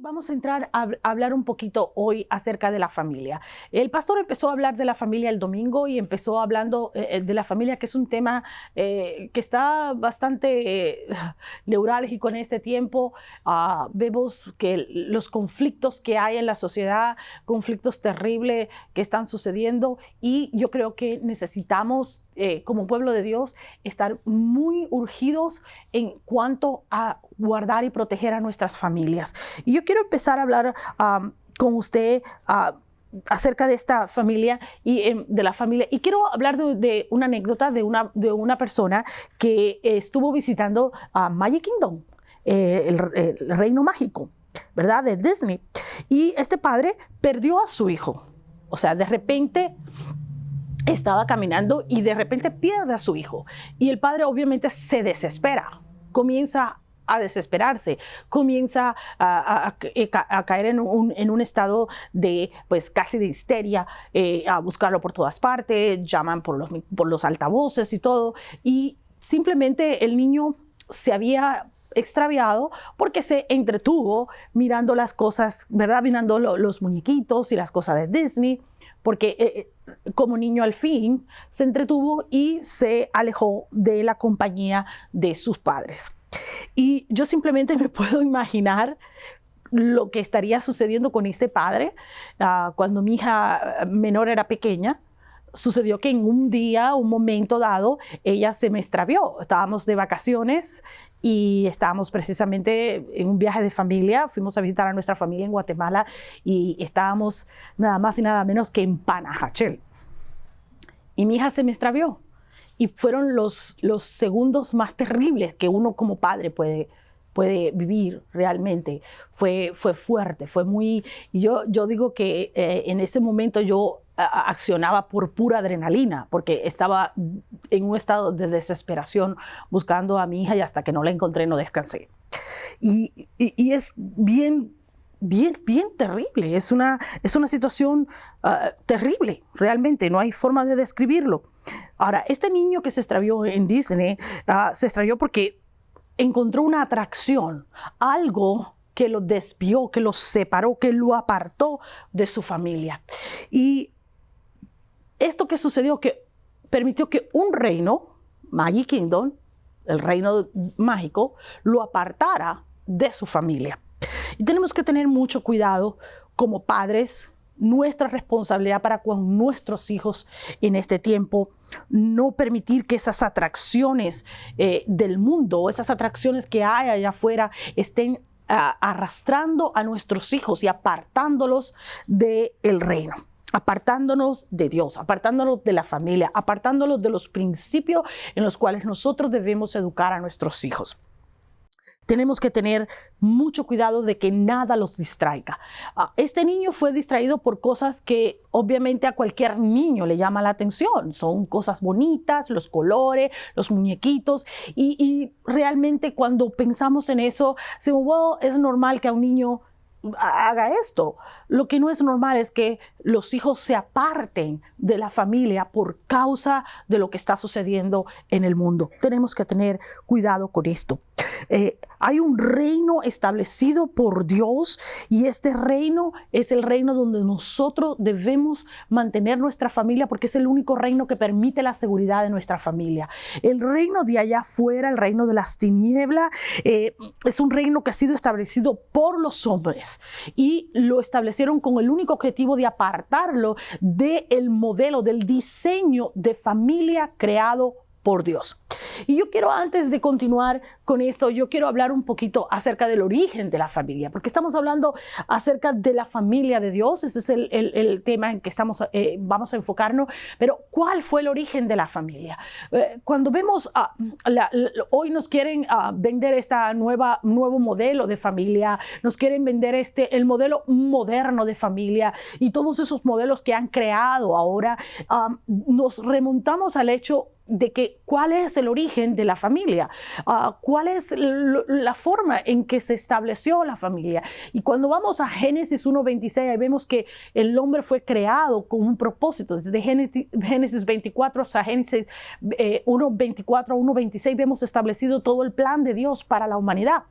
Vamos a entrar a hablar un poquito hoy acerca de la familia. El pastor empezó a hablar de la familia el domingo y empezó hablando de la familia, que es un tema que está bastante neurálgico en este tiempo. Vemos que los conflictos que hay en la sociedad, conflictos terribles que están sucediendo, y yo creo que necesitamos como pueblo de Dios estar muy urgidos en cuanto a guardar y proteger a nuestras familias. Y yo quiero empezar a hablar con usted acerca de esta familia y de la familia. Y quiero hablar de una anécdota de una persona que estuvo visitando Magic Kingdom, el reino mágico, ¿verdad? De Disney. Y este padre perdió a su hijo. O sea, de repente estaba caminando y de repente pierde a su hijo. Y el padre obviamente se desespera, comienza a desesperarse, comienza a caer en un estado de, pues, casi de histeria, a buscarlo por todas partes, llaman por los altavoces y todo, y simplemente el niño se había extraviado porque se entretuvo mirando las cosas, ¿verdad? Mirando los muñequitos y las cosas de Disney, porque como niño al fin se entretuvo y se alejó de la compañía de sus padres. Y yo simplemente me puedo imaginar lo que estaría sucediendo con este padre. Cuando mi hija menor era pequeña, sucedió que en un día, un momento dado, ella se me extravió. Estábamos de vacaciones y estábamos precisamente en un viaje de familia. Fuimos a visitar a nuestra familia en Guatemala y estábamos nada más y nada menos que en Panajachel. Y mi hija se me extravió. Y fueron los segundos más terribles que uno como padre puede vivir realmente. Fue fuerte, fue muy... Yo digo que en ese momento yo accionaba por pura adrenalina, porque estaba en un estado de desesperación buscando a mi hija y hasta que no la encontré no descansé. Y es bien terrible, es una situación terrible, realmente, no hay forma de describirlo. Ahora, este niño que se extravió en Disney, se extravió porque encontró una atracción, algo que lo desvió, que lo separó, que lo apartó de su familia. Y esto que sucedió, que permitió que un reino, Magic Kingdom, el reino mágico, lo apartara de su familia. Y tenemos que tener mucho cuidado como padres, nuestra responsabilidad para con nuestros hijos en este tiempo, no permitir que esas atracciones del mundo, esas atracciones que hay allá afuera, estén arrastrando a nuestros hijos y apartándolos del reino, apartándonos de Dios, apartándonos de la familia, apartándolos de los principios en los cuales nosotros debemos educar a nuestros hijos. Tenemos que tener mucho cuidado de que nada los distraiga. Este niño fue distraído por cosas que obviamente a cualquier niño le llama la atención. Son cosas bonitas, los colores, los muñequitos. Y realmente cuando pensamos en eso, decimos, wow, es normal que a un niño haga esto. Lo que no es normal es que los hijos se aparten de la familia por causa de lo que está sucediendo en el mundo. Tenemos que tener cuidado con esto. Hay un reino establecido por Dios y este reino es el reino donde nosotros debemos mantener nuestra familia, porque es el único reino que permite la seguridad de nuestra familia. El reino de allá afuera, el reino de las tinieblas, es un reino que ha sido establecido por los hombres y lo establecieron con el único objetivo de apartarlo del modelo, del diseño de familia creado por Dios. Y yo quiero, antes de continuar con esto, yo quiero hablar un poquito acerca del origen de la familia, porque estamos hablando acerca de la familia de Dios. Ese es el tema en que vamos a enfocarnos. Pero ¿cuál fue el origen de la familia? Cuando vemos, hoy nos quieren vender nuevo modelo de familia, nos quieren vender el modelo moderno de familia y todos esos modelos que han creado ahora, nos remontamos al hecho de que cuál es el origen de la familia, cuál es la forma en que se estableció la familia. Y cuando vamos a Génesis 1:26, ahí vemos que el hombre fue creado con un propósito. Desde Génesis 24 hasta Génesis 1:24 a 1:26 vemos establecido todo el plan de Dios para la humanidad.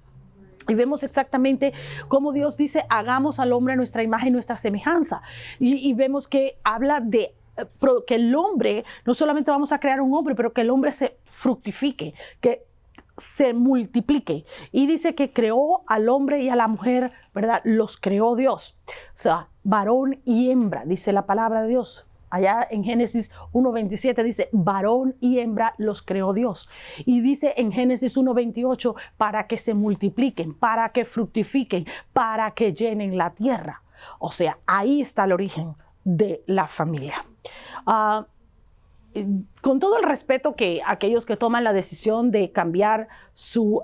Y vemos exactamente cómo Dios dice, hagamos al hombre a nuestra imagen y nuestra semejanza. Y vemos que habla de que el hombre, no solamente vamos a crear un hombre, pero que el hombre se fructifique, que se multiplique. Y dice que creó al hombre y a la mujer, ¿verdad? Los creó Dios. O sea, varón y hembra, dice la palabra de Dios. Allá en Génesis 1:27 dice, varón y hembra los creó Dios. Y dice en Génesis 1:28, para que se multipliquen, para que fructifiquen, para que llenen la tierra. O sea, ahí está el origen de la familia. Con todo el respeto que aquellos que toman la decisión de cambiar su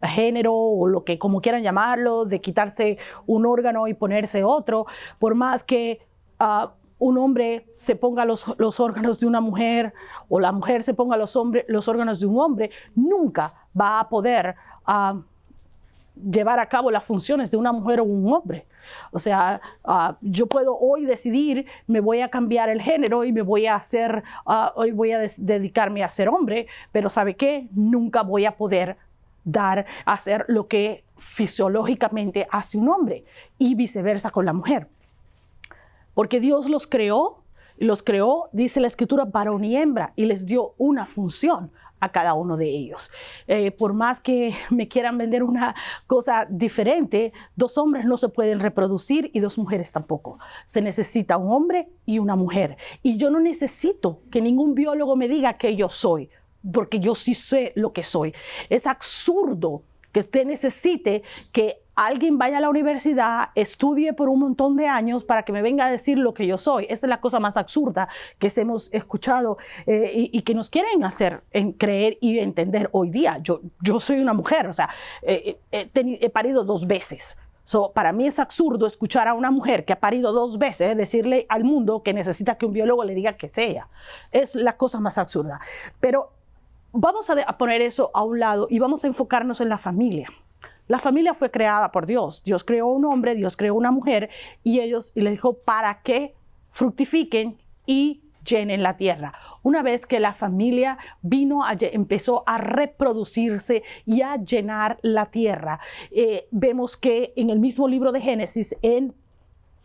género o lo que como quieran llamarlo, de quitarse un órgano y ponerse otro, por más que un hombre se ponga los órganos de una mujer o la mujer se ponga los órganos de un hombre, nunca va a poder llevar a cabo las funciones de una mujer o un hombre. O sea, yo puedo hoy decidir, me voy a cambiar el género y me voy a hacer, hoy voy a dedicarme a ser hombre, pero ¿sabe qué? Nunca voy a poder hacer lo que fisiológicamente hace un hombre y viceversa con la mujer. Porque Dios los creó, dice la Escritura, varón y hembra, y les dio una función a cada uno de ellos. Por más que me quieran vender una cosa diferente, dos hombres no se pueden reproducir y dos mujeres tampoco. Se necesita un hombre y una mujer. Y yo no necesito que ningún biólogo me diga que yo soy, porque yo sí sé lo que soy. Es absurdo que usted necesite que alguien vaya a la universidad, estudie por un montón de años para que me venga a decir lo que yo soy.Esa es la cosa más absurda que hemos escuchado y que nos quieren hacer creer y entender hoy día. Yo soy una mujer, o sea, he parido 2 veces. Para mí es absurdo escuchar a una mujer que ha parido 2 veces decirle al mundo que necesita que un biólogo le diga que sea. Es la cosa más absurda. Pero vamos a poner eso a un lado y vamos a enfocarnos en la familia. La familia fue creada por Dios. Dios creó un hombre, Dios creó una mujer y les dijo para que fructifiquen y llenen la tierra. Una vez que la familia empezó a reproducirse y a llenar la tierra, vemos que en el mismo libro de Génesis, en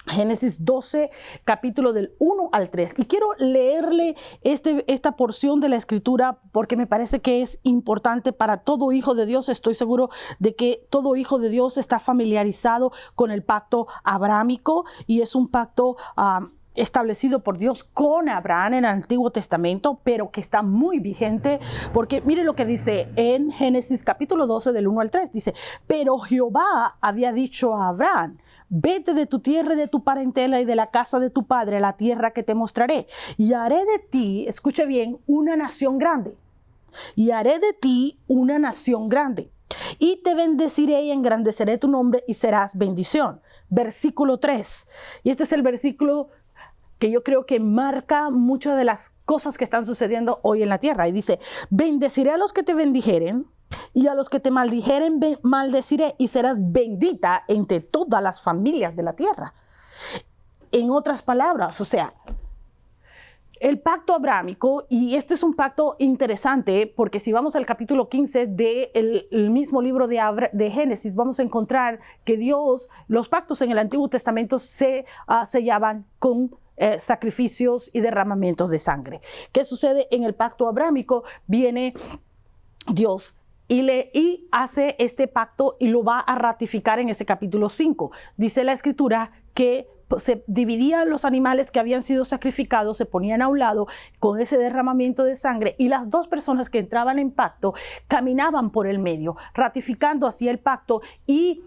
Génesis 12, capítulo del 1 al 3. Y quiero leerle esta porción de la escritura porque me parece que es importante para todo hijo de Dios. Estoy seguro de que todo hijo de Dios está familiarizado con el pacto abrámico y es un pacto establecido por Dios con Abraham en el Antiguo Testamento, pero que está muy vigente porque mire lo que dice en Génesis capítulo 12 del 1 al 3. Dice, pero Jehová había dicho a Abraham, vete de tu tierra y de tu parentela y de la casa de tu padre a la tierra que te mostraré. Y haré de ti, escuche bien, una nación grande. Y haré de ti una nación grande. Y te bendeciré y engrandeceré tu nombre y serás bendición. Versículo 3. Y este es el versículo que yo creo que marca muchas de las cosas que están sucediendo hoy en la tierra. Y dice, bendeciré a los que te bendijeren, y a los que te maldijeren maldeciré, y serás bendita entre todas las familias de la tierra. En otras palabras, o sea, el pacto abrámico, y este es un pacto interesante porque si vamos al capítulo 15 del mismo libro de Génesis, vamos a encontrar que los pactos en el Antiguo Testamento se sellaban con sacrificios y derramamientos de sangre. ¿Qué sucede en el pacto abrámico? Viene Dios y hace este pacto y lo va a ratificar en ese capítulo 5. Dice la escritura que se dividían los animales que habían sido sacrificados, se ponían a un lado con ese derramamiento de sangre y las 2 personas que entraban en pacto caminaban por el medio, ratificando así el pacto y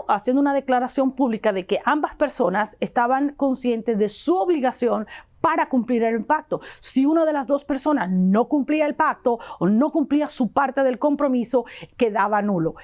haciendo una declaración pública de que ambas personas estaban conscientes de su obligación para cumplir el pacto. Si una de las 2 personas no cumplía el pacto o no cumplía su parte del compromiso, quedaba nulo.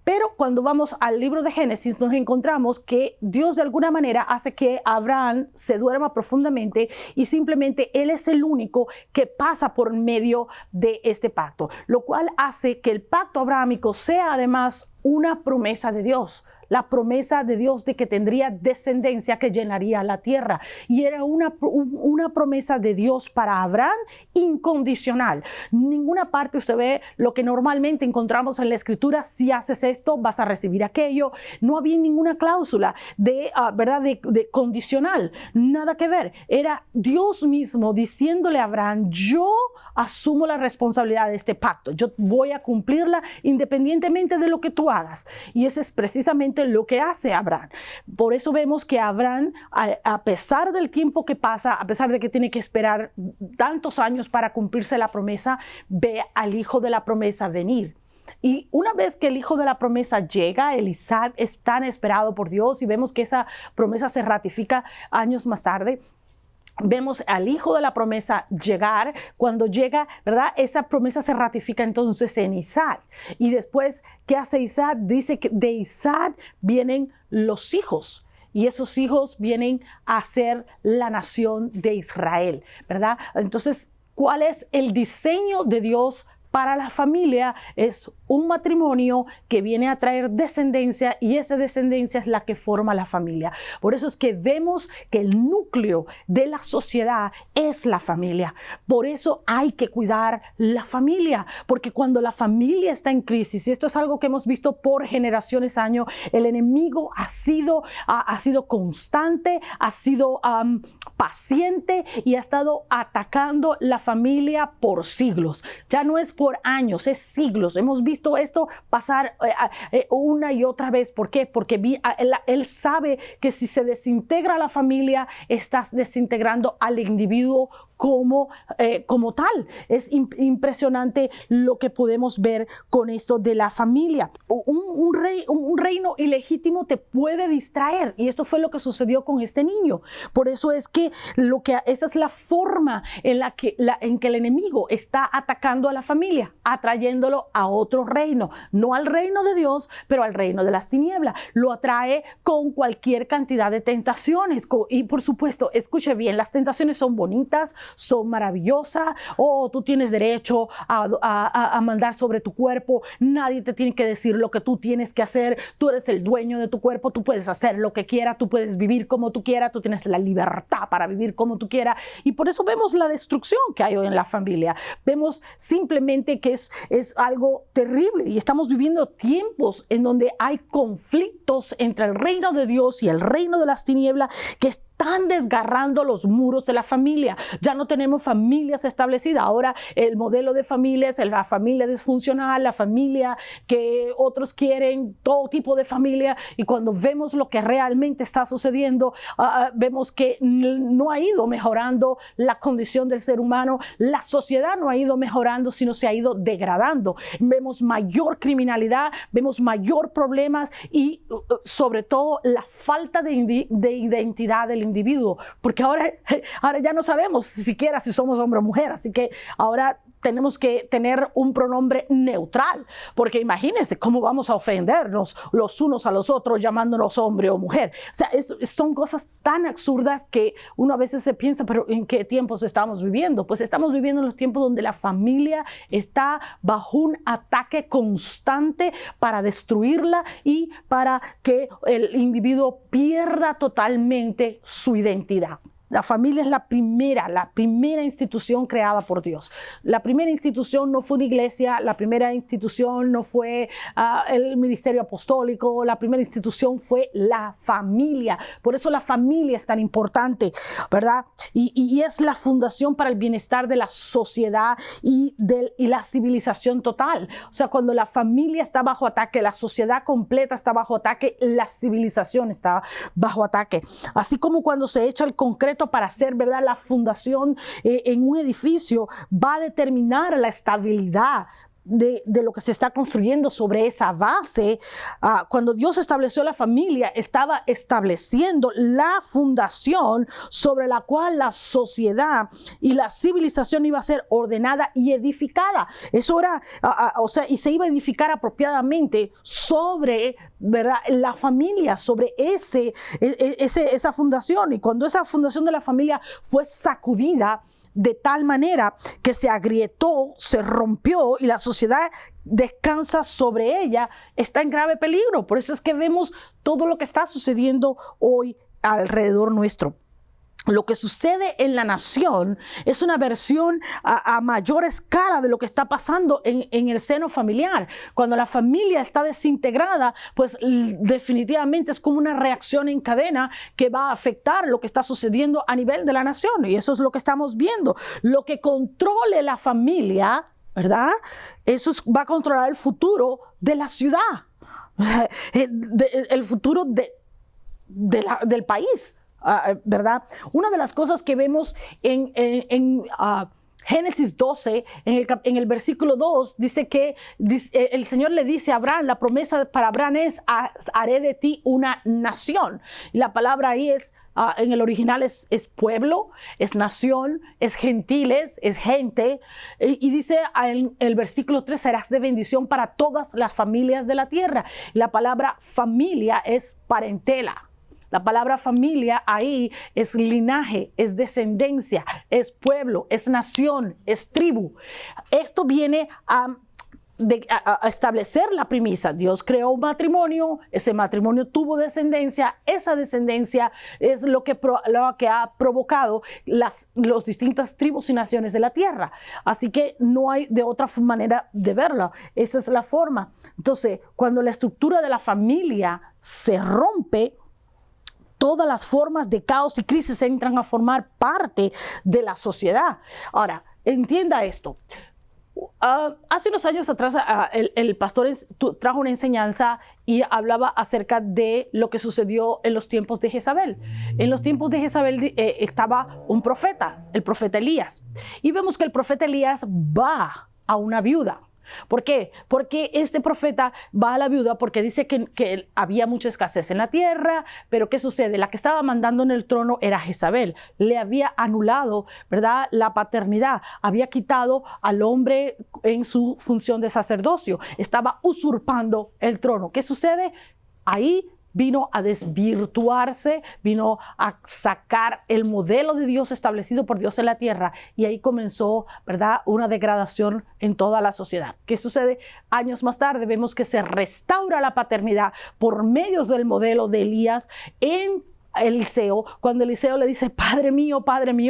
Pero cuando vamos al libro de Génesis nos encontramos que Dios de alguna manera hace que Abraham se duerma profundamente y simplemente él es el único que pasa por medio de este pacto, lo cual hace que el pacto abrámico sea además una promesa de Dios. la promesa de Dios de que tendría descendencia que llenaría la tierra. Y era una promesa de Dios para Abraham incondicional. Ninguna parte usted ve lo que normalmente encontramos en la Escritura: si haces esto, vas a recibir aquello. No había ninguna cláusula ¿verdad? De condicional, nada que ver. Era Dios mismo diciéndole a Abraham: yo asumo la responsabilidad de este pacto, yo voy a cumplirla independientemente de lo que tú hagas. Y eso es precisamente lo que hace Abraham. Por eso vemos que Abraham, a pesar del tiempo que pasa, a pesar de que tiene que esperar tantos años para cumplirse la promesa, ve al hijo de la promesa venir. Y una vez que el hijo de la promesa llega, el Isaac, es tan esperado por Dios, y vemos que esa promesa se ratifica años más tarde. Vemos al hijo de la promesa llegar. Cuando llega, ¿verdad?, esa promesa se ratifica entonces en Isaac. Y después, ¿qué hace Isaac? Dice que de Isaac vienen los hijos. Y esos hijos vienen a ser la nación de Israel, ¿verdad? Entonces, ¿cuál es el diseño de Dios para la familia? Es un matrimonio que viene a traer descendencia, y esa descendencia es la que forma la familia. Por eso es que vemos que el núcleo de la sociedad es la familia. Por eso hay que cuidar la familia, porque cuando la familia está en crisis, y esto es algo que hemos visto por generaciones, años, el enemigo ha sido constante, ha sido paciente, y ha estado atacando la familia por siglos. Ya no es por años, es siglos. Hemos visto esto pasar una y otra vez. ¿Por qué? Porque él sabe que si se desintegra la familia, estás desintegrando al individuo como tal. Es impresionante lo que podemos ver con esto de la familia. Un reino ilegítimo te puede distraer, y esto fue lo que sucedió con este niño. Por eso es que esa es la forma en que el enemigo está atacando a la familia, atrayéndolo a otro reino, no al reino de Dios, pero al reino de las tinieblas. Lo atrae con cualquier cantidad de tentaciones. Y por supuesto, escuche bien, las tentaciones son bonitas, son maravillosas. Tú tienes derecho a mandar sobre tu cuerpo. Nadie te tiene que decir lo que tú tienes que hacer. Tú eres el dueño de tu cuerpo. Tú puedes hacer lo que quieras. Tú puedes vivir como tú quieras. Tú tienes la libertad para vivir como tú quieras. Y por eso vemos la destrucción que hay hoy en la familia. Vemos simplemente que es algo terrible, y estamos viviendo tiempos en donde hay conflictos entre el reino de Dios y el reino de las tinieblas que están desgarrando los muros de la familia. Ya no tenemos familias establecidas. Ahora el modelo de familia es la familia disfuncional, la familia que otros quieren, todo tipo de familia. Y cuando vemos lo que realmente está sucediendo, vemos que no ha ido mejorando la condición del ser humano. La sociedad no ha ido mejorando, sino se ha ido degradando. Vemos mayor criminalidad, vemos mayor problemas, y sobre todo la falta de identidad del individuo, porque ahora ya no sabemos siquiera si somos hombre o mujer. Así que ahora tenemos que tener un pronombre neutral, porque imagínense cómo vamos a ofendernos los unos a los otros llamándonos hombre o mujer. O sea, son cosas tan absurdas que uno a veces se piensa, pero ¿en qué tiempos estamos viviendo? Pues estamos viviendo en los tiempos donde la familia está bajo un ataque constante para destruirla y para que el individuo pierda totalmente su identidad. La familia es la primera institución creada por Dios. La primera institución no fue una iglesia, la primera institución no fue el ministerio apostólico, la primera institución fue la familia. Por eso la familia es tan importante, ¿verdad? Y es la fundación para el bienestar de la sociedad y la civilización total. O sea, cuando la familia está bajo ataque, la sociedad completa está bajo ataque, la civilización está bajo ataque. Así como cuando se echa el concreto para hacer, ¿verdad?, la fundación en un edificio, va a determinar la estabilidad de lo que se está construyendo sobre esa base. Cuando Dios estableció la familia, estaba estableciendo la fundación sobre la cual la sociedad y la civilización iba a ser ordenada y edificada. Eso era, y se iba a edificar apropiadamente sobre, ¿verdad?, la familia, sobre esa fundación. Y cuando esa fundación de la familia fue sacudida de tal manera que se agrietó, se rompió, y la sociedad sociedad descansa sobre ella está en grave peligro. Por eso es que vemos todo lo que está sucediendo hoy alrededor nuestro. Lo que sucede en la nación es una versión a mayor escala de lo que está pasando en el seno familiar. Cuando la familia está desintegrada, pues definitivamente es como una reacción en cadena que va a afectar lo que está sucediendo a nivel de la nación. Y eso es lo que estamos viendo. Lo que controle la familia, ¿verdad? Va a controlar el futuro de la ciudad, el futuro del país. ¿Verdad? Una de las cosas que vemos en Génesis 12, en el versículo 2, dice que el Señor le dice a Abraham, la promesa para Abraham es, haré de ti una nación. Y la palabra ahí en el original es pueblo, es nación, es gentiles, es gente. Y dice en el versículo 3, serás de bendición para todas las familias de la tierra. La palabra familia es parentela. La palabra familia ahí es linaje, es descendencia, es pueblo, es nación, es tribu. Esto viene a establecer la premisa. Dios creó un matrimonio, ese matrimonio tuvo descendencia, esa descendencia es lo que ha provocado las distintas tribus y naciones de la tierra. Así que no hay de otra manera de verlo. Esa es la forma. Entonces, cuando la estructura de la familia se rompe, todas las formas de caos y crisis entran a formar parte de la sociedad. Ahora, entienda esto. Hace unos años atrás el pastor trajo una enseñanza y hablaba acerca de lo que sucedió en los tiempos de Jezabel. En los tiempos de Jezabel estaba un profeta, el profeta Elías. Y vemos que el profeta Elías va a una viuda. ¿Por qué? Porque este profeta va a la viuda porque dice que había mucha escasez en la tierra, pero ¿qué sucede? La que estaba mandando en el trono era Jezabel. Le había anulado, ¿verdad?, la paternidad, había quitado al hombre en su función de sacerdocio, estaba usurpando el trono. ¿Qué sucede? Ahí vino a desvirtuarse, vino a sacar el modelo de Dios establecido por Dios en la tierra, y ahí comenzó, ¿verdad?, una degradación en toda la sociedad. ¿Qué sucede? Años más tarde vemos que se restaura la paternidad por medio del modelo de Elías en Eliseo. Cuando Eliseo le dice padre mío,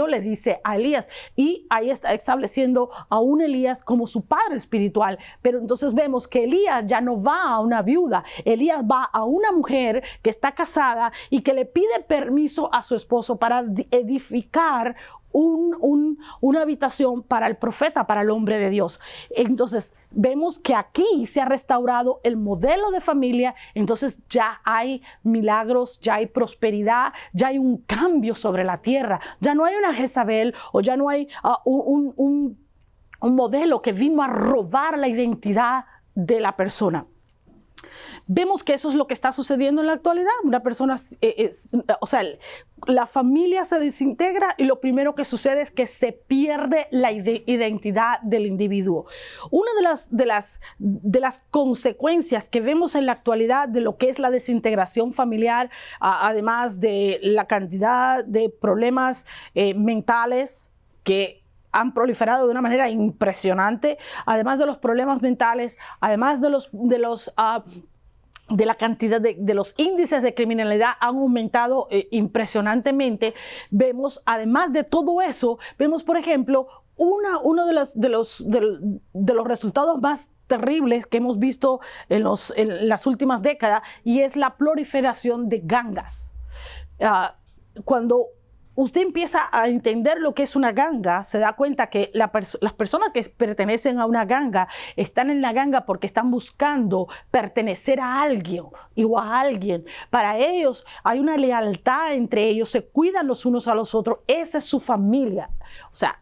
le dice a Elías, y ahí está estableciendo a un Elías como su padre espiritual. Pero entonces vemos que Elías ya no va a una viuda, Elías va a una mujer que está casada y que le pide permiso a su esposo para edificar una habitación para el profeta, para el hombre de Dios. Entonces vemos que aquí se ha restaurado el modelo de familia. Entonces ya hay milagros, ya hay prosperidad, ya hay un cambio sobre la tierra. Ya no hay una Jezabel, o ya no hay un modelo que vino a robar la identidad de la persona. Vemos que eso es lo que está sucediendo en la actualidad. Una persona, la familia se desintegra y lo primero que sucede es que se pierde la identidad del individuo. Una de las consecuencias que vemos en la actualidad de lo que es la desintegración familiar, además de la cantidad de problemas mentales que han proliferado de una manera impresionante, además de los problemas mentales, además de la cantidad de los índices de criminalidad han aumentado impresionantemente. Vemos, además de todo eso, vemos, por ejemplo, uno de los resultados más terribles que hemos visto en las últimas décadas, y es la proliferación de gangas. Cuando usted empieza a entender lo que es una ganga, se da cuenta que las personas que pertenecen a una ganga están en la ganga porque están buscando pertenecer a alguien o a alguien. Para ellos hay una lealtad entre ellos, se cuidan los unos a los otros. Esa es su familia. O sea,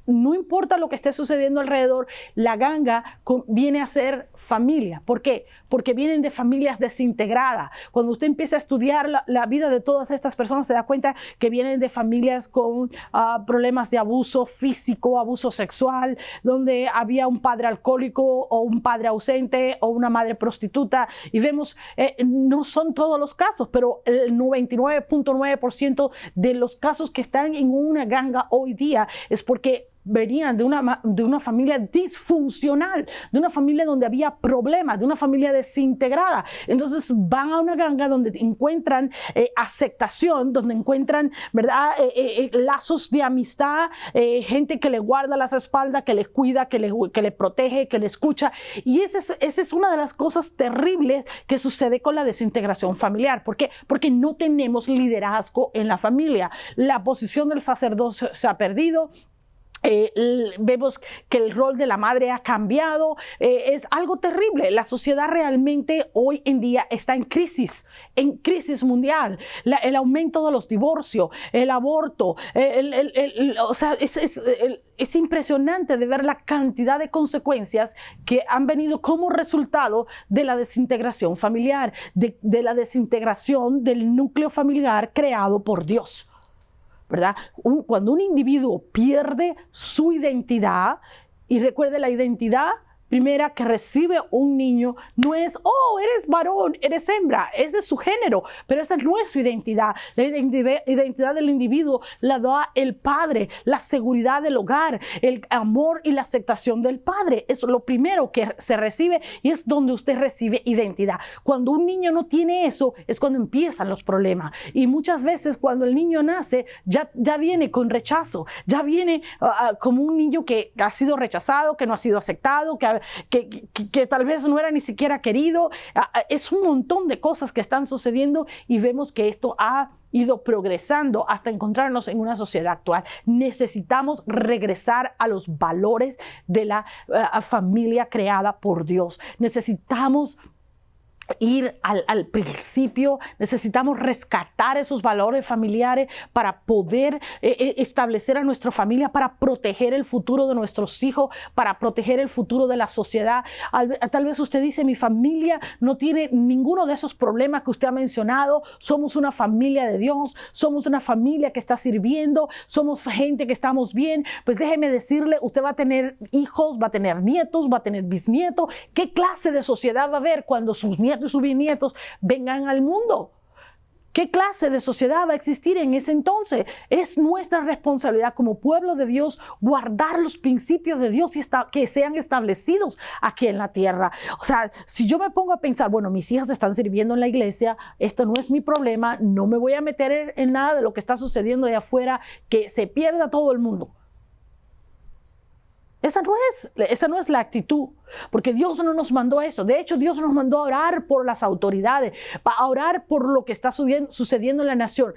no importa lo que esté sucediendo alrededor, la ganga viene a ser familia. ¿Por qué? Porque vienen de familias desintegradas. Cuando usted empieza a estudiar la vida de todas estas personas, se da cuenta que vienen de familias con problemas de abuso físico, abuso sexual, donde había un padre alcohólico o un padre ausente o una madre prostituta. Y vemos, no son todos los casos, pero el 99.9% de los casos que están en una ganga hoy día es porque venían de una familia disfuncional, de una familia donde había problemas, de una familia desintegrada. Entonces van a una ganga donde encuentran aceptación, donde encuentran, ¿verdad? Lazos de amistad, gente que le guarda las espaldas, que les cuida, que le protege, que le escucha. Y esa es una de las cosas terribles que sucede con la desintegración familiar. ¿Por qué? Porque no tenemos liderazgo en la familia. La posición del sacerdocio se ha perdido. Vemos que el rol de la madre ha cambiado, es algo terrible. La sociedad realmente hoy en día está en crisis mundial. El aumento de los divorcios, el aborto, o sea, es impresionante de ver la cantidad de consecuencias que han venido como resultado de la desintegración familiar, de la desintegración del núcleo familiar creado por Dios, ¿verdad? Cuando un individuo pierde su identidad, y recuerde, la identidad primera que recibe un niño no es, oh, eres varón, eres hembra, ese es su género, pero esa no es su identidad. La identidad del individuo la da el padre, la seguridad del hogar, el amor y la aceptación del padre. Es lo primero que se recibe y es donde usted recibe identidad. Cuando un niño no tiene eso, es cuando empiezan los problemas. Y muchas veces cuando el niño nace, ya viene con rechazo, ya viene como un niño que ha sido rechazado, que no ha sido aceptado, que tal vez no era ni siquiera querido. Es un montón de cosas que están sucediendo y vemos que esto ha ido progresando hasta encontrarnos en una sociedad actual. Necesitamos regresar a los valores de la familia creada por Dios. Necesitamos ir al principio, necesitamos rescatar esos valores familiares para poder establecer a nuestra familia, para proteger el futuro de nuestros hijos, para proteger el futuro de la sociedad. Tal vez usted dice, mi familia no tiene ninguno de esos problemas que usted ha mencionado, somos una familia de Dios, somos una familia que está sirviendo, somos gente que estamos bien. Pues déjeme decirle, usted va a tener hijos, va a tener nietos, va a tener bisnietos. ¿Qué clase de sociedad va a haber cuando sus nietos y sus bisnietos vengan al mundo? ¿Qué clase de sociedad va a existir en ese entonces? Es nuestra responsabilidad como pueblo de Dios guardar los principios de Dios y que sean establecidos aquí en la tierra. O sea, si yo me pongo a pensar, bueno, mis hijas están sirviendo en la iglesia, esto no es mi problema, no me voy a meter en nada de lo que está sucediendo allá afuera, que se pierda todo el mundo. Esa no es la actitud, porque Dios no nos mandó a eso. De hecho, Dios nos mandó a orar por las autoridades, a orar por lo que está sucediendo en la nación.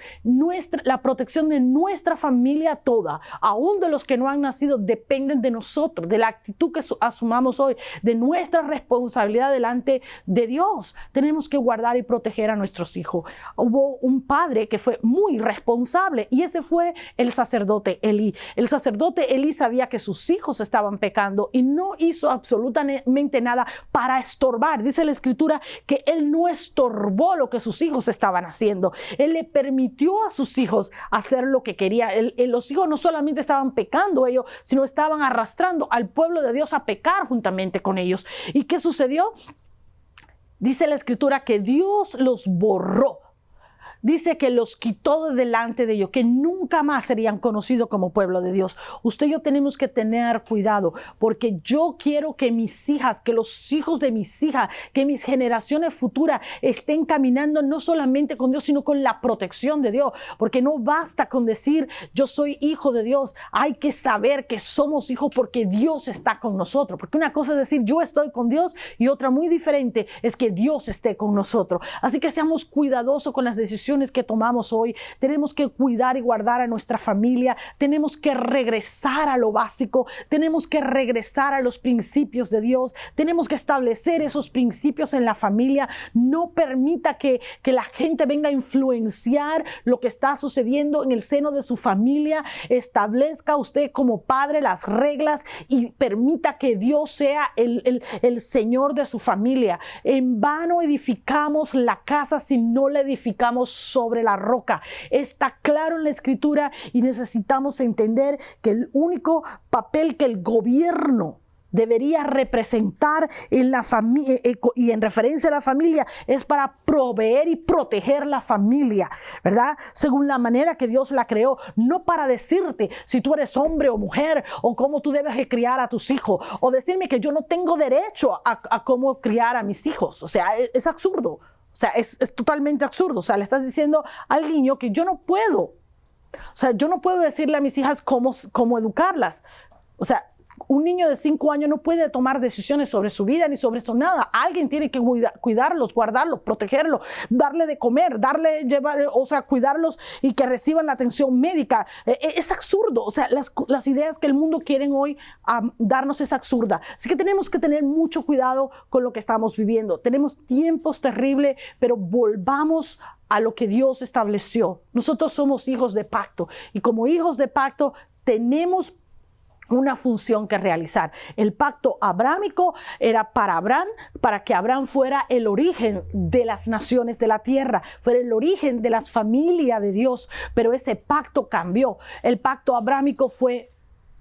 La protección de nuestra familia toda, aún de los que no han nacido, dependen de nosotros, de la actitud que asumamos hoy, de nuestra responsabilidad delante de Dios. Tenemos que guardar y proteger a nuestros hijos. Hubo un padre que fue muy responsable y ese fue el sacerdote Elí. El sacerdote Elí sabía que sus hijos estaban pecando y no hizo absolutamente nada para estorbar. Dice la escritura que él no estorbó lo que sus hijos estaban haciendo. Él le permitió a sus hijos hacer lo que quería. Los hijos no solamente estaban pecando ellos, sino estaban arrastrando al pueblo de Dios a pecar juntamente con ellos. ¿Y qué sucedió? Dice la escritura que Dios los borró. Dice que los quitó de delante de ellos, que nunca más serían conocidos como pueblo de Dios. Usted y yo tenemos que tener cuidado, porque yo quiero que mis hijas, que los hijos de mis hijas, que mis generaciones futuras estén caminando no solamente con Dios, sino con la protección de Dios. Porque no basta con decir, yo soy hijo de Dios. Hay que saber que somos hijos porque Dios está con nosotros. Porque una cosa es decir, yo estoy con Dios, y otra muy diferente es que Dios esté con nosotros. Así que seamos cuidadosos con las decisiones que tomamos hoy. Tenemos que cuidar y guardar a nuestra familia. Tenemos que regresar a lo básico. Tenemos que regresar a los principios de Dios. Tenemos que establecer esos principios en la familia. No permita que la gente venga a influenciar lo que está sucediendo en el seno de su familia. Establezca usted como padre las reglas y permita que Dios sea el Señor de su familia. En vano edificamos la casa si no la edificamos sobre la roca. Está claro en la escritura y necesitamos entender que el único papel que el gobierno debería representar en la familia, y en referencia a la familia, es para proveer y proteger la familia, ¿verdad? Según la manera que Dios la creó, no para decirte si tú eres hombre o mujer o cómo tú debes de criar a tus hijos, o decirme que yo no tengo derecho a cómo criar a mis hijos. O sea, es absurdo. O sea, es totalmente absurdo. O sea, le estás diciendo al niño que yo no puedo. O sea, yo no puedo decirle a mis hijas cómo educarlas. O sea, un niño de 5 años no puede tomar decisiones sobre su vida ni sobre eso nada. Alguien tiene que cuidarlos, guardarlos, protegerlos, darle de comer, cuidarlos y que reciban la atención médica. Es absurdo. O sea, las ideas que el mundo quiere hoy darnos es absurda. Así que tenemos que tener mucho cuidado con lo que estamos viviendo. Tenemos tiempos terribles, pero volvamos a lo que Dios estableció. Nosotros somos hijos de pacto y como hijos de pacto tenemos una función que realizar. El pacto abrámico era para Abraham, para que Abraham fuera el origen de las naciones de la tierra, fuera el origen de la familia de Dios, pero ese pacto cambió. El pacto abrámico fue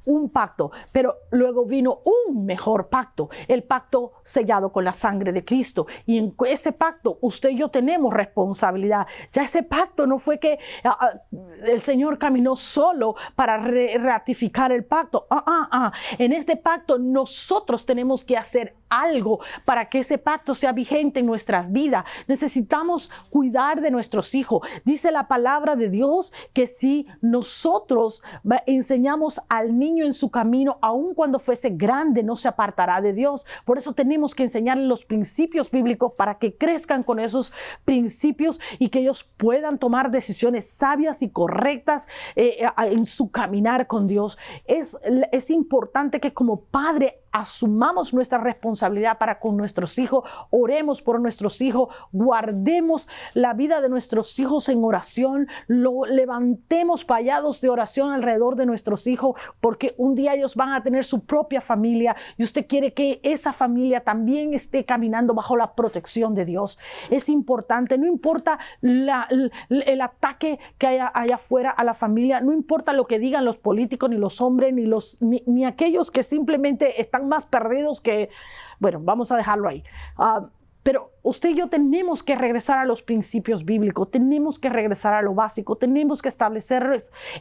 un pacto, pero luego vino un mejor pacto, el pacto sellado con la sangre de Cristo. Y en ese pacto usted y yo tenemos responsabilidad. Ya ese pacto no fue que el Señor caminó solo para ratificar el pacto. En este pacto nosotros tenemos que hacer algo para que ese pacto sea vigente en nuestras vidas. Necesitamos cuidar de nuestros hijos. Dice la palabra de Dios que si nosotros enseñamos al niño en su camino, aun cuando fuese grande, no se apartará de Dios. Por eso tenemos que enseñarles los principios bíblicos para que crezcan con esos principios y que ellos puedan tomar decisiones sabias y correctas en su caminar con Dios. Es importante que como padre asumamos nuestra responsabilidad para con nuestros hijos, oremos por nuestros hijos, guardemos la vida de nuestros hijos en oración, lo levantemos vallados de oración alrededor de nuestros hijos, porque un día ellos van a tener su propia familia y usted quiere que esa familia también esté caminando bajo la protección de Dios. Es importante, no importa el ataque que haya allá afuera a la familia, no importa lo que digan los políticos, ni los hombres, ni aquellos que simplemente están más perdidos que, bueno, vamos a dejarlo ahí. Pero usted y yo tenemos que regresar a los principios bíblicos, tenemos que regresar a lo básico, tenemos que establecer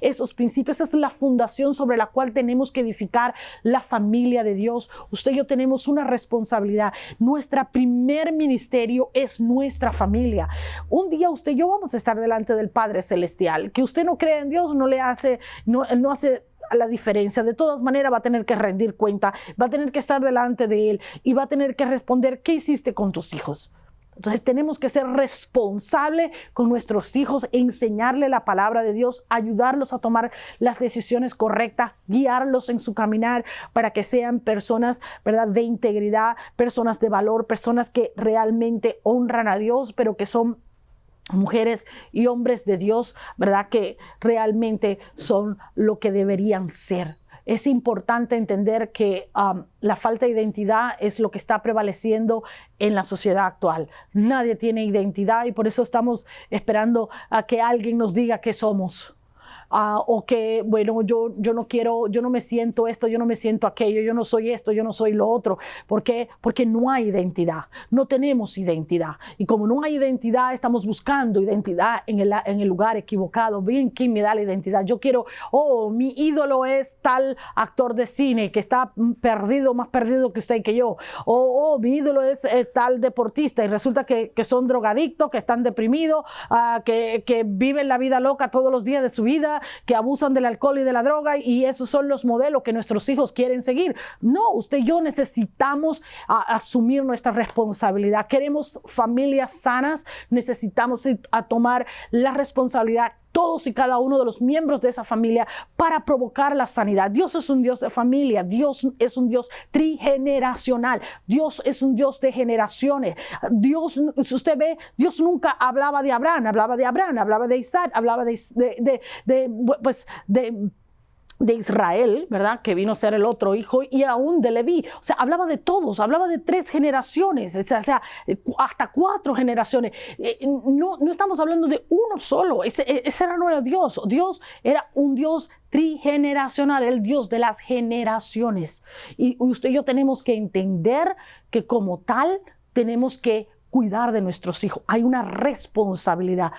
esos principios. Esa es la fundación sobre la cual tenemos que edificar la familia de Dios. Usted y yo tenemos una responsabilidad. Nuestro primer ministerio es nuestra familia. Un día usted y yo vamos a estar delante del Padre Celestial. Que usted no crea en Dios no hace la diferencia. De todas maneras va a tener que rendir cuenta, va a tener que estar delante de Él y va a tener que responder qué hiciste con tus hijos. Entonces tenemos que ser responsables con nuestros hijos, enseñarle la palabra de Dios, ayudarlos a tomar las decisiones correctas, guiarlos en su caminar para que sean personas, ¿verdad?, de integridad, personas de valor, personas que realmente honran a Dios, pero que son mujeres y hombres de Dios, ¿verdad?, que realmente son lo que deberían ser. Es importante entender que la falta de identidad es lo que está prevaleciendo en la sociedad actual. Nadie tiene identidad y por eso estamos esperando a que alguien nos diga qué somos. O que, bueno, yo no quiero, yo no me siento esto, yo no me siento aquello, yo no soy esto, yo no soy lo otro. ¿Por qué? Porque no hay identidad, no tenemos identidad. Y como no hay identidad, estamos buscando identidad en el lugar equivocado. Bien, ¿quién me da la identidad? Yo quiero, mi ídolo es tal actor de cine que está perdido, más perdido que usted y que yo. Mi ídolo es tal deportista y resulta que son drogadictos, que están deprimidos, que viven la vida loca todos los días de su vida, que abusan del alcohol y de la droga, y esos son los modelos que nuestros hijos quieren seguir. No, usted y yo necesitamos asumir nuestra responsabilidad. Queremos familias sanas, necesitamos tomar la responsabilidad, todos y cada uno de los miembros de esa familia, para provocar la sanidad. Dios es un Dios de familia, Dios es un Dios trigeneracional, Dios es un Dios de generaciones. Dios, si usted ve, Dios nunca hablaba de Abraham, hablaba de Isaac, hablaba de de Israel, ¿verdad? Que vino a ser el otro hijo, y aún de Leví. O sea, hablaba de todos, hablaba de 3 generaciones, o sea, hasta 4 generaciones. No estamos hablando de uno solo. Ese no era Dios. Dios era un Dios trigeneracional, el Dios de las generaciones. Y usted y yo tenemos que entender que como tal tenemos que cuidar de nuestros hijos. Hay una responsabilidad.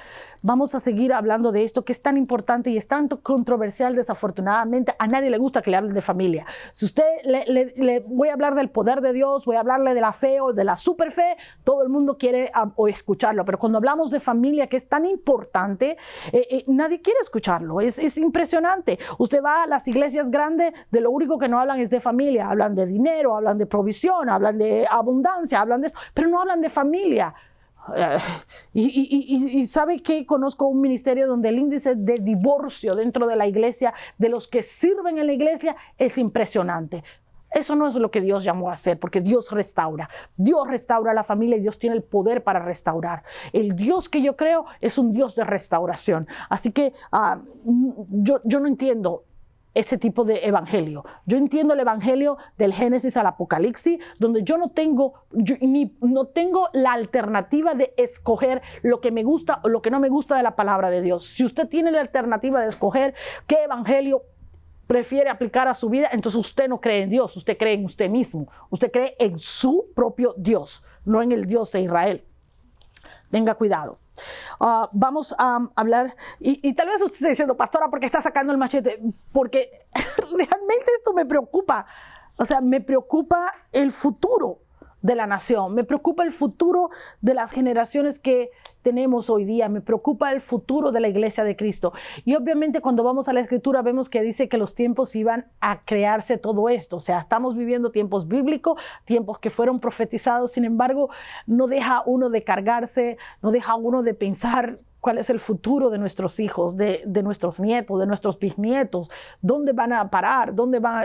Vamos a seguir hablando de esto que es tan importante y es tanto controversial, desafortunadamente. A nadie le gusta que le hablen de familia. Si usted le voy a hablar del poder de Dios, voy a hablarle de la fe o de la super fe, todo el mundo quiere o escucharlo. Pero cuando hablamos de familia, que es tan importante, nadie quiere escucharlo. Es impresionante. Usted va a las iglesias grandes, de lo único que no hablan es de familia. Hablan de dinero, hablan de provisión, hablan de abundancia, hablan de eso, pero no hablan de familia. Y ¿sabe qué? Conozco un ministerio donde el índice de divorcio dentro de la iglesia, de los que sirven en la iglesia, es impresionante. Eso no es lo que Dios llamó a hacer, porque Dios restaura. Dios restaura la familia y Dios tiene el poder para restaurar. El Dios que yo creo es un Dios de restauración. Así que yo no entiendo ese tipo de evangelio. Yo entiendo el evangelio del Génesis al Apocalipsis, donde yo no tengo la alternativa de escoger lo que me gusta o lo que no me gusta de la palabra de Dios. Si usted tiene la alternativa de escoger qué evangelio prefiere aplicar a su vida, entonces usted no cree en Dios, usted cree en usted mismo. Usted cree en su propio Dios, no en el Dios de Israel. Tenga cuidado. Vamos a hablar, y tal vez usted esté diciendo, pastora, ¿por qué está sacando el machete? Porque realmente esto me preocupa. O sea, me preocupa el futuro de la nación, me preocupa el futuro de las generaciones que tenemos hoy día, me preocupa el futuro de la iglesia de Cristo. Y obviamente cuando vamos a la escritura vemos que dice que los tiempos iban a crearse todo esto. O sea, estamos viviendo tiempos bíblicos, tiempos que fueron profetizados. Sin embargo, no deja uno de cargarse, no deja uno de pensar cuál es el futuro de nuestros hijos, de nuestros nietos, de nuestros bisnietos, dónde van a parar,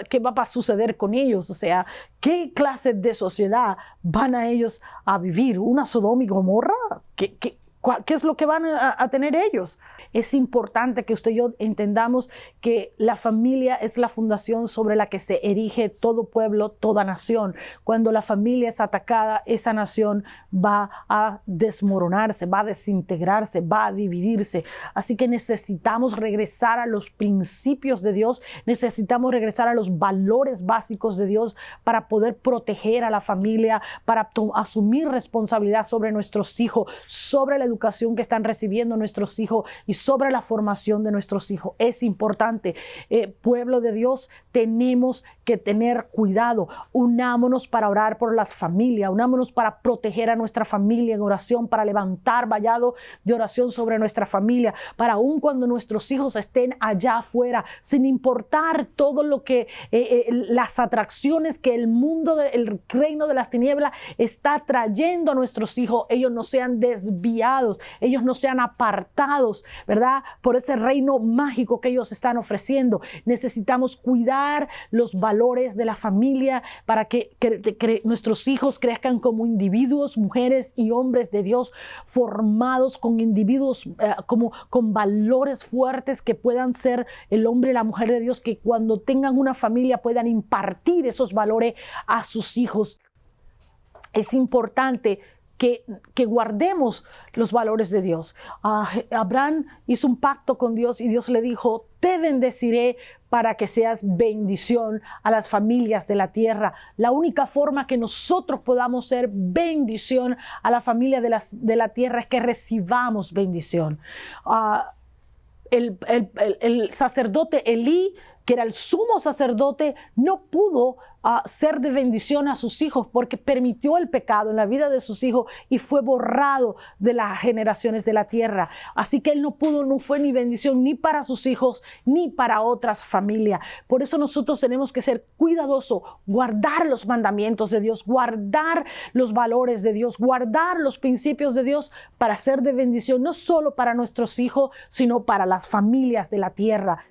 qué va a suceder con ellos, o sea, qué clase de sociedad van a ellos a vivir, una Sodoma y Gomorra, ¿qué es lo que van a tener ellos? Es importante que usted y yo entendamos que la familia es la fundación sobre la que se erige todo pueblo, toda nación. Cuando la familia es atacada, esa nación va a desmoronarse, va a desintegrarse, va a dividirse. Así que necesitamos regresar a los principios de Dios, necesitamos regresar a los valores básicos de Dios para poder proteger a la familia, para asumir responsabilidad sobre nuestros hijos, sobre la educación que están recibiendo nuestros hijos y sobre la formación de nuestros hijos. Es importante. Pueblo de Dios, tenemos que tener cuidado. Unámonos para orar por las familias, unámonos para proteger a nuestra familia en oración, para levantar vallado de oración sobre nuestra familia, para aun cuando nuestros hijos estén allá afuera, sin importar todo lo que las atracciones que el mundo, el reino de las tinieblas está trayendo a nuestros hijos, ellos no sean desviados, ellos no sean apartados, ¿verdad? Por ese reino mágico que ellos están ofreciendo. Necesitamos cuidar los valores de la familia para que nuestros hijos crezcan como individuos, mujeres y hombres de Dios, formados con individuos con valores fuertes que puedan ser el hombre y la mujer de Dios, que cuando tengan una familia puedan impartir esos valores a sus hijos. Es importante que guardemos los valores de Dios. Abraham hizo un pacto con Dios y Dios le dijo: te bendeciré para que seas bendición a las familias de la tierra. La única forma que nosotros podamos ser bendición a la familia de la tierra es que recibamos bendición. El sacerdote Elí, que era el sumo sacerdote, no pudo ser de bendición a sus hijos porque permitió el pecado en la vida de sus hijos y fue borrado de las generaciones de la tierra. Así que él no fue ni bendición ni para sus hijos ni para otras familias. Por eso nosotros tenemos que ser cuidadosos, guardar los mandamientos de Dios, guardar los valores de Dios, guardar los principios de Dios para ser de bendición no solo para nuestros hijos, sino para las familias de la tierra.